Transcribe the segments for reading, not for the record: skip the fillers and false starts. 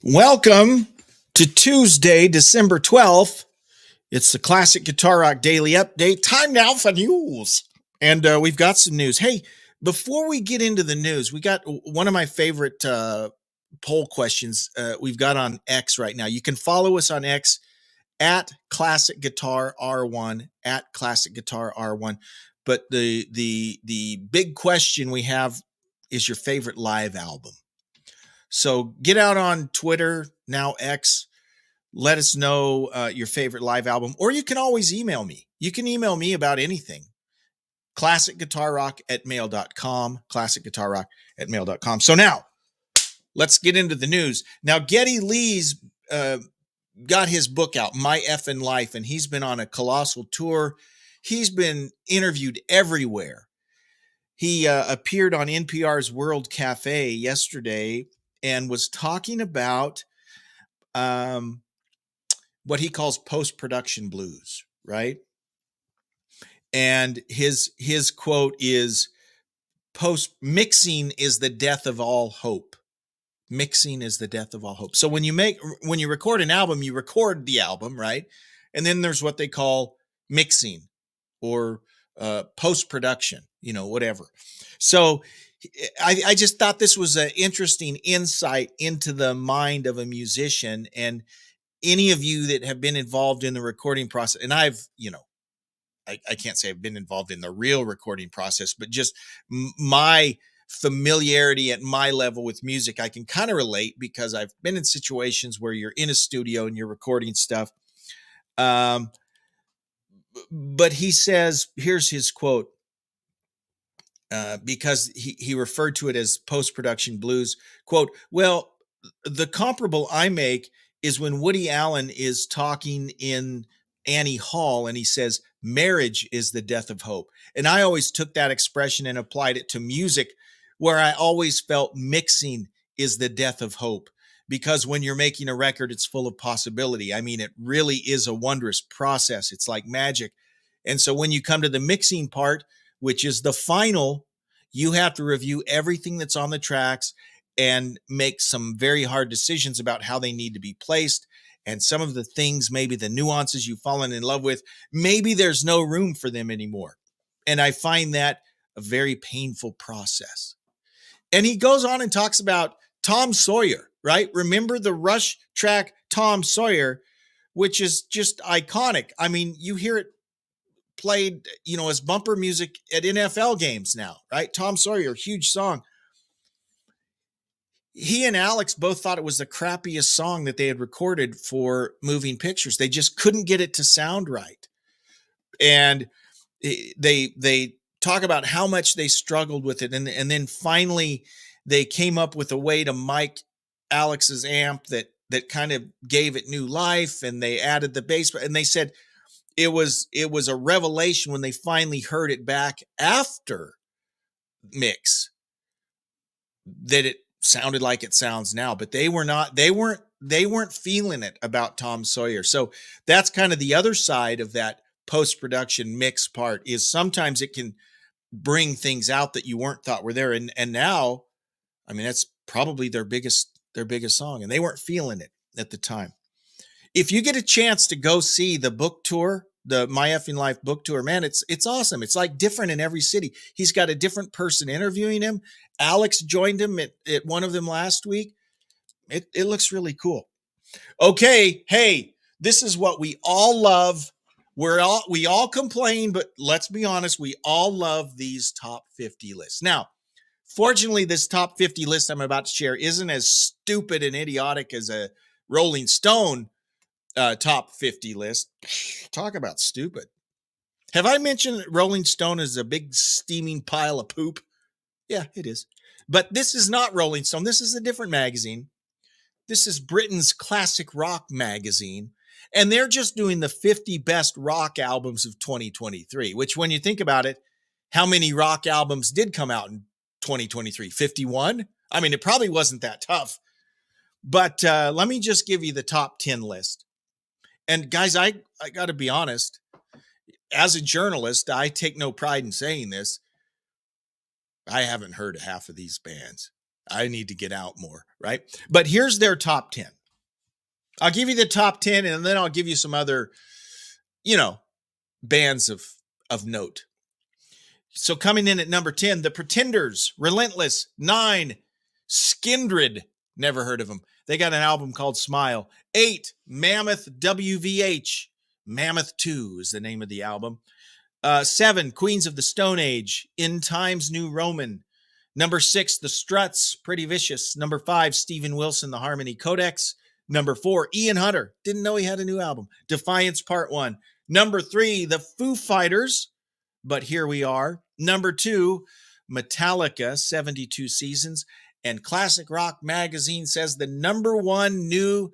Welcome to Tuesday, December 12th. It's the Classic Guitar Rock Daily Update. Time now for news. And we've got some news. Hey, before we get into the news, we got one of my favorite poll questions we've got on X right now. You can follow us on X at Classic Guitar R1, at Classic Guitar R1. But the big question we have is your favorite live album. So get out on Twitter, now X. Let us know your favorite live album, or you can always email me. You can email me about anything. ClassicGuitarRock@mail.com, ClassicGuitarRock@mail.com. So now, let's get into the news. Now, Geddy Lee's got his book out, My Effin' Life, and he's been on a colossal tour. He's been interviewed everywhere. He appeared on NPR's World Cafe yesterday and was talking about what he calls post-production blues, right? And his quote is, mixing is the death of all hope. Mixing is the death of all hope. So when you record an album, you record the album, right? And then there's what they call mixing or post-production, whatever. So I just thought this was an interesting insight into the mind of a musician. And any of you that have been involved in the recording process, and I can't say I've been involved in the real recording process, but just my familiarity at my level with music, I can kind of relate because I've been in situations where you're in a studio and you're recording stuff. But he says, here's his quote, because he referred to it as post-production blues. Quote, well, the comparable I make is when Woody Allen is talking in Annie Hall and he says, marriage is the death of hope. And I always took that expression and applied it to music, where I always felt mixing is the death of hope. Because when you're making a record, it's full of possibility. I mean, it really is a wondrous process. It's like magic. And so when you come to the mixing part, which is the final, you have to review everything that's on the tracks and make some very hard decisions about how they need to be placed. And some of the things, maybe the nuances you've fallen in love with, maybe there's no room for them anymore. And I find that a very painful process. And he goes on and talks about Tom Sawyer, right? Remember the Rush track Tom Sawyer, which is just iconic. I mean, you hear it played, as bumper music at NFL games now, right? Tom Sawyer, huge song. He and Alex both thought it was the crappiest song that they had recorded for Moving Pictures. They just couldn't get it to sound right. And they talk about how much they struggled with it. And then finally they came up with a way to mic Alex's amp that kind of gave it new life, and they added the bass. And they said it was a revelation when they finally heard it back after mix that it sounded like it sounds now, but they weren't feeling it about Tom Sawyer. So that's kind of the other side of that post-production mix part, is sometimes it can bring things out that you weren't thought were there. And now, I mean, that's probably their biggest song, and they weren't feeling it at the time. If you get a chance to go see the book tour, the My Effin' Life book tour, man, it's awesome. It's like different in every city. He's got a different person interviewing him. Alex joined him at one of them last week. It looks really cool. Okay, hey, this is what we all love. We all complain, but let's be honest, we all love these top 50 lists. Now, fortunately, this top 50 list I'm about to share isn't as stupid and idiotic as a Rolling Stone top 50 list. Talk about stupid. Have I mentioned that Rolling Stone is a big steaming pile of poop? Yeah, it is. But this is not Rolling Stone. This is a different magazine. This is Britain's Classic Rock magazine. And they're just doing the 50 best rock albums of 2023, which when you think about it, how many rock albums did come out in 2023? 51? I mean, it probably wasn't that tough. But let me just give you the top 10 list. And guys, I got to be honest, as a journalist, I take no pride in saying this. I haven't heard half of these bands. I need to get out more, right? But here's their top 10. I'll give you the top 10 and then I'll give you some other, you know, bands of note. So coming in at number 10, The Pretenders, Relentless, 9, Skindred, never heard of them. They got an album called Smile. 8, Mammoth WVH, Mammoth 2 is the name of the album. 7, Queens of the Stone Age, In Times New Roman. Number 6, The Struts, Pretty Vicious. Number 5, Steven Wilson, The Harmony Codex. Number 4, Ian Hunter, didn't know he had a new album, Defiance Part 1. Number 3, The Foo Fighters, But Here We Are. Number 2, Metallica, 72 Seasons. And Classic Rock Magazine says the number 1 new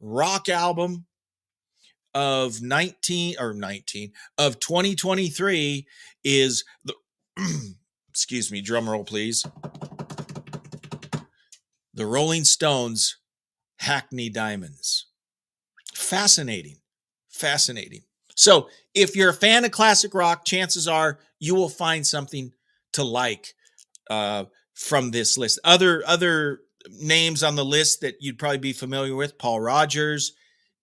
rock album of 2023 is the excuse me, drum roll please. The Rolling Stones, Hackney Diamonds. Fascinating. So if you're a fan of classic rock, chances are you will find something to like from this list. Other names on the list that you'd probably be familiar with: Paul Rodgers,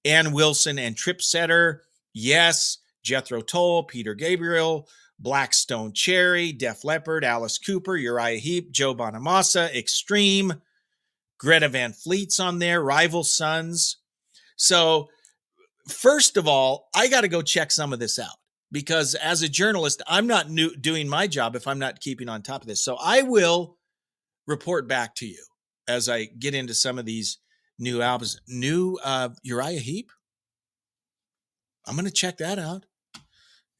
Ann Wilson and Trip Setter, Yes, Jethro Tull, Peter Gabriel, Black Stone Cherry, Def Leppard, Alice Cooper, Uriah Heep, Joe Bonamassa, Extreme, Greta Van Fleet's on there, Rival Sons. So first of all, I got to go check some of this out because as a journalist, I'm not doing my job if I'm not keeping on top of this. So I will report back to you as I get into some of these new albums. New Uriah Heep. I'm going to check that out.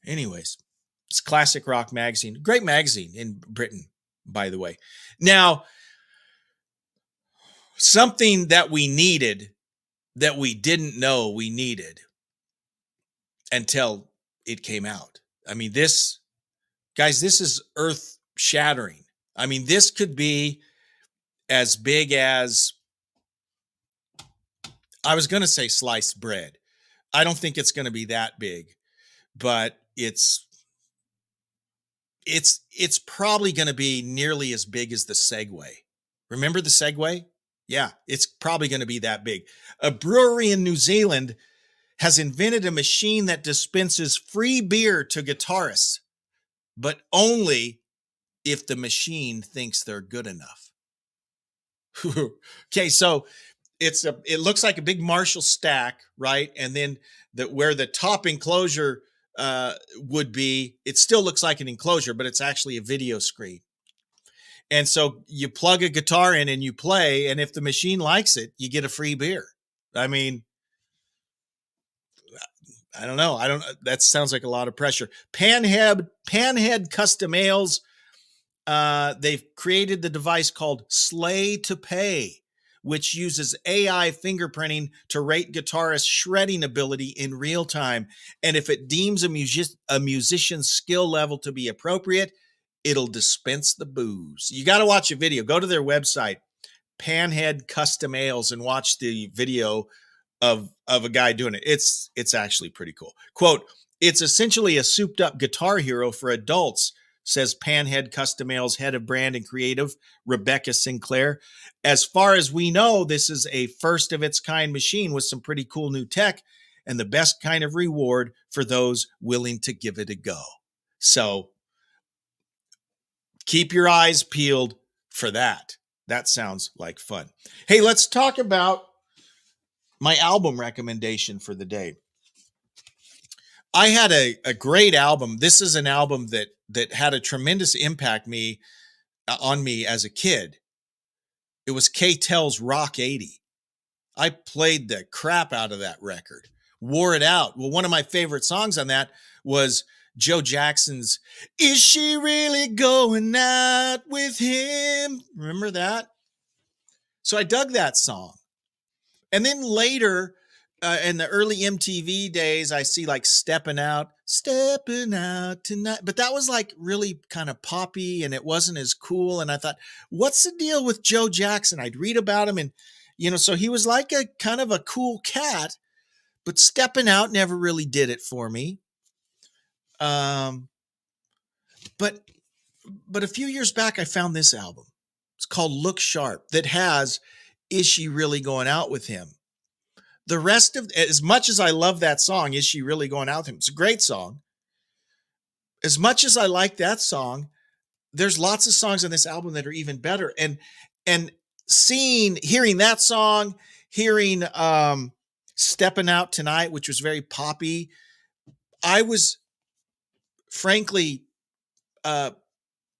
Anyways, it's Classic Rock Magazine. Great magazine in Britain, by the way. Now, something that we needed that we didn't know we needed until it came out. I mean, this is earth shattering. I mean, this could be as big as, I was going to say sliced bread. I don't think it's going to be that big, but it's probably going to be nearly as big as the Segway. Remember the Segway? Yeah, it's probably going to be that big. A brewery in New Zealand has invented a machine that dispenses free beer to guitarists, but only if the machine thinks they're good enough. Okay, so it looks like a big Marshall stack, right? And then where the top enclosure would be, it still looks like an enclosure, but it's actually a video screen. And so you plug a guitar in and you play, and if the machine likes it, you get a free beer. I mean, I don't know. That sounds like a lot of pressure. Panhead Custom Ales. They've created the device called Slay to Pay, which uses AI fingerprinting to rate guitarists' shredding ability in real time. And if it deems a musician's skill level to be appropriate, it'll dispense the booze. You got to watch a video. Go to their website, Panhead Custom Ales, and watch the video of a guy doing it. It's actually pretty cool. Quote, "It's essentially a souped up guitar hero for adults," says Panhead Custom Ales head of brand and creative, Rebecca Sinclair. "As far as we know, this is a first of its kind machine with some pretty cool new tech and the best kind of reward for those willing to give it a go." So keep your eyes peeled for that. That sounds like fun. Hey, let's talk about my album recommendation for the day. I had a great album. This is an album that had a tremendous impact on me as a kid. It was K-Tel's Rock 80. I played the crap out of that record, wore it out. Well, one of my favorite songs on that was Joe Jackson's "Is She Really Going Out With Him?" Remember that? So I dug that song. And then later, in the early MTV days, I see like Stepping Out Tonight. But that was like really kind of poppy and it wasn't as cool. And I thought, what's the deal with Joe Jackson? I'd read about him and, so he was like a kind of a cool cat, but Stepping Out never really did it for me. But a few years back, I found this album. It's called Look Sharp, that has "Is She Really Going Out With Him?" The rest of, as much as I love that song, Is She Really Going Out with Him? It's a great song. As much as I like that song, there's lots of songs on this album that are even better. And hearing that song, hearing Stepping Out Tonight, which was very poppy, I was frankly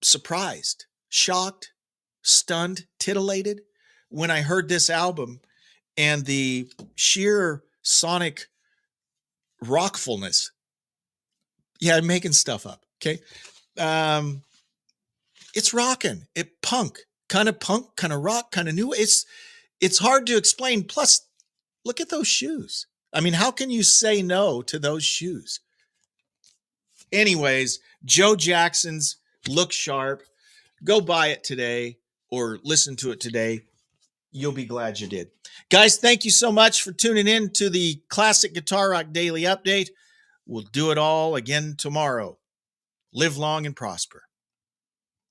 surprised, shocked, stunned, titillated when I heard this album and the sheer sonic rockfulness. Yeah, I'm making stuff up. Okay. It's rocking. Punk, kind of rock, kind of new. It's hard to explain. Plus, look at those shoes. I mean, how can you say no to those shoes? Anyways, Joe Jackson's Look Sharp. Go buy it today or listen to it today. You'll be glad you did. Guys, thank you so much for tuning in to the Classic Guitar Rock Daily Update. We'll do it all again tomorrow. Live long and prosper.